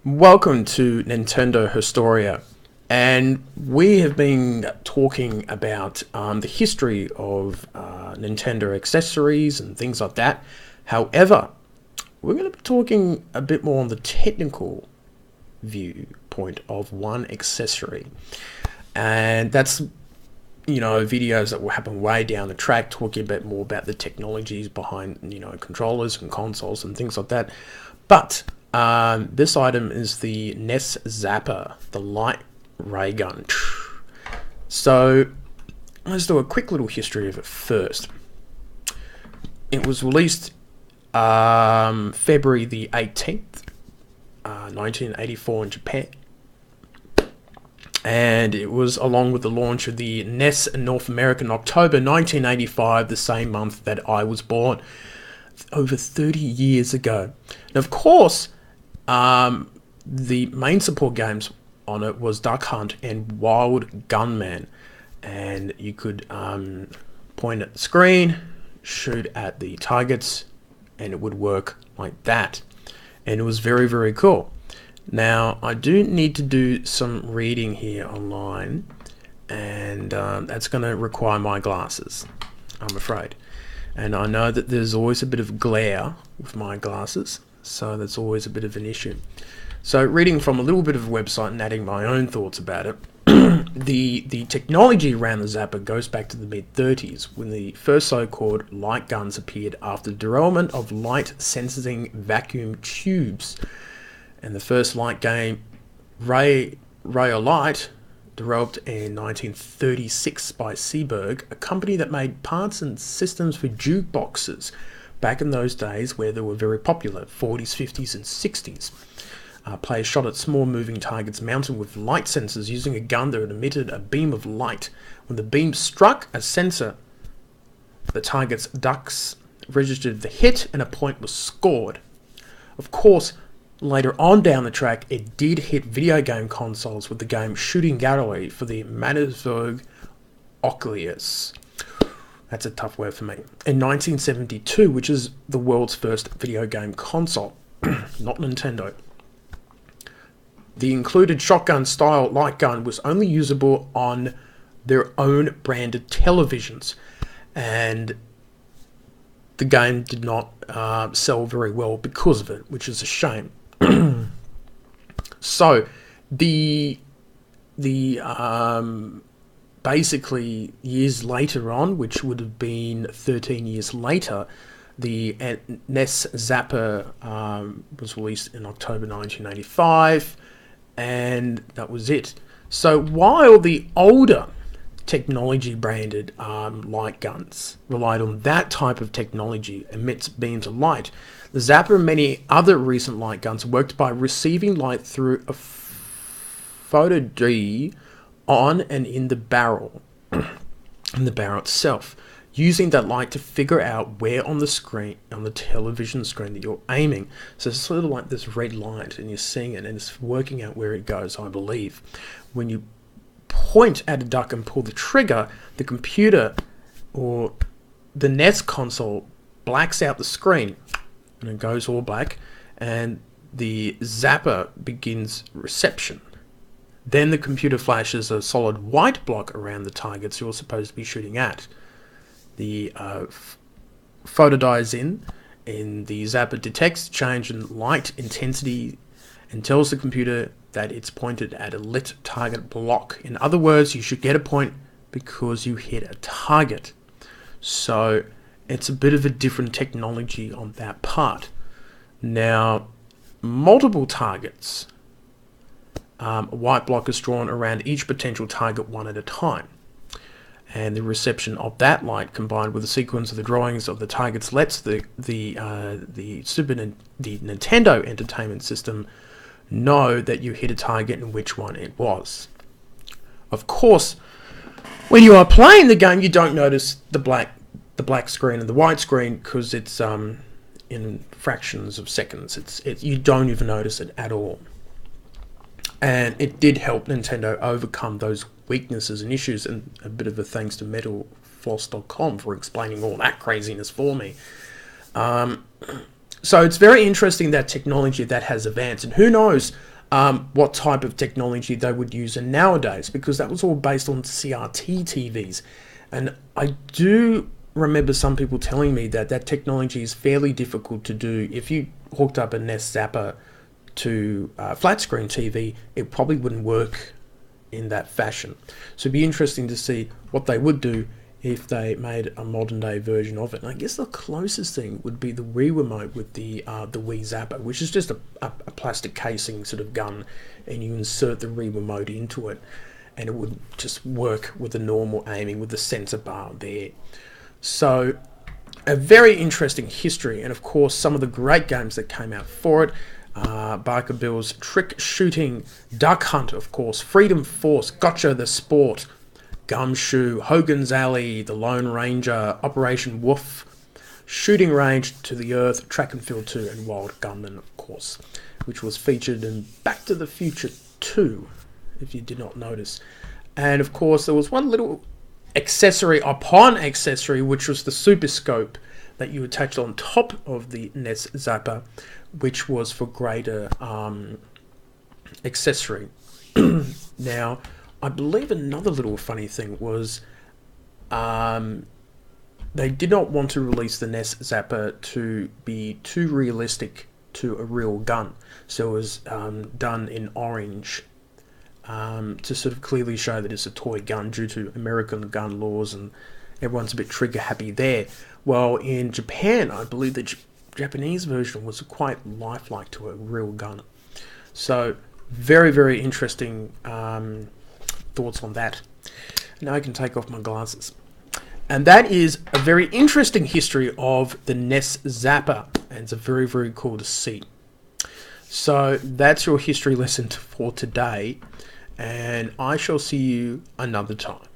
Welcome to Nintendo Historia, and we have been talking about the history of Nintendo accessories and things like that. However, we're going to be talking a bit more on the technical viewpoint of one accessory, and that's videos that will happen way down the track, talking a bit more about the technologies behind controllers and consoles and things like that. But this item is the NES Zapper, the light ray gun. So let's do a quick little history of it first. It was released February the 18th, 1984 in Japan. And it was along with the launch of the NES in North America in October 1985, the same month that I was born, over 30 years ago. And of course, the main support games on it was Duck Hunt and Wild Gunman, and you could point at the screen, shoot at the targets, and it would work like that. And it was very, very cool. Now, I do need to do some reading here online, and that's going to require my glasses, I'm afraid. And I know that there's always a bit of glare with my glasses, so that's always a bit of an issue. So reading from a little bit of a website and adding my own thoughts about it, the technology around the Zapper goes back to the mid-30s, when the first so-called light guns appeared after the development of light-sensing vacuum tubes. And the first light game, Ray of Light, developed in 1936 by Seeberg, a company that made parts and systems for jukeboxes back in those days where they were very popular, 40s, 50s and 60s. Players shot at small moving targets mounted with light sensors using a gun that emitted a beam of light. When the beam struck a sensor, the target's ducts registered the hit and a point was scored. Of course, later on down the track, it did hit video game consoles with the game Shooting Gallery for the Manusburg Oculus. That's a tough word for me. In 1972, which is the world's first video game console, not Nintendo. The included shotgun-style light gun was only usable on their own branded televisions, and the game did not sell very well because of it, which is a shame. So basically years later on, which would have been 13 years later, the NES Zapper was released in October 1985, and that was it. So while the older technology branded light guns relied on that type of technology, emits beams of light, the Zapper and many other recent light guns worked by receiving light through a photodioide on and in the barrel itself, using that light to figure out where on the screen, on the television screen, that you're aiming. So it's sort of like this red light and you're seeing it and it's working out where it goes, I believe. When you point at a duck and pull the trigger, the computer or the NES console blacks out the screen and it goes all black, and the Zapper begins reception. Then the computer flashes a solid white block around the targets you're supposed to be shooting at. The photo dies in the Zapper detects change in light intensity and tells the computer that it's pointed at a lit target block. In other words, you should get a point because you hit a target. So it's a bit of a different technology on that part. Now, multiple targets. A white block is drawn around each potential target one at a time. And the reception of that light, combined with the sequence of the drawings of the targets, lets the Nintendo Entertainment System know that you hit a target and which one it was. Of course, when you are playing the game, you don't notice the black screen and the white screen because it's in fractions of seconds. You don't even notice it at all. And it did help Nintendo overcome those weaknesses and issues, and a bit of a thanks to MetalFloss.com for explaining all that craziness for me. So it's very interesting that technology that has advanced, and who knows, what type of technology they would use in nowadays, because that was all based on CRT TVs. And I do remember some people telling me that that technology is fairly difficult to do. If you hooked up a NES Zapper to flat screen TV, it probably wouldn't work in that fashion. So it'd be interesting to see what they would do if they made a modern day version of it. And I guess the closest thing would be the Wii remote with the Wii Zapper, which is just a plastic casing sort of gun, and you insert the Wii remote into it, and it would just work with the normal aiming with the sensor bar there. So a very interesting history, and of course some of the great games that came out for it. Barker Bill's Trick Shooting, Duck Hunt, of course, Freedom Force, Gotcha the Sport, Gumshoe, Hogan's Alley, The Lone Ranger, Operation Wolf, Shooting Range, To the Earth, Track and Field 2, and Wild Gunman, of course, which was featured in Back to the Future 2, if you did not notice. And of course there was one little accessory upon accessory, which was the Super Scope that you attached on top of the NES Zapper, which was for greater accessory. Now, I believe another little funny thing was they did not want to release the NES Zapper to be too realistic to a real gun. So it was done in orange to sort of clearly show that it's a toy gun due to American gun laws, and everyone's a bit trigger happy there. Well, in Japan, I believe the Japanese version was quite lifelike to a real gun. So very, very interesting thoughts on that. Now I can take off my glasses. And that is a very interesting history of the NES Zapper, and it's a very, very cool to see. So that's your history lesson for today, and I shall see you another time.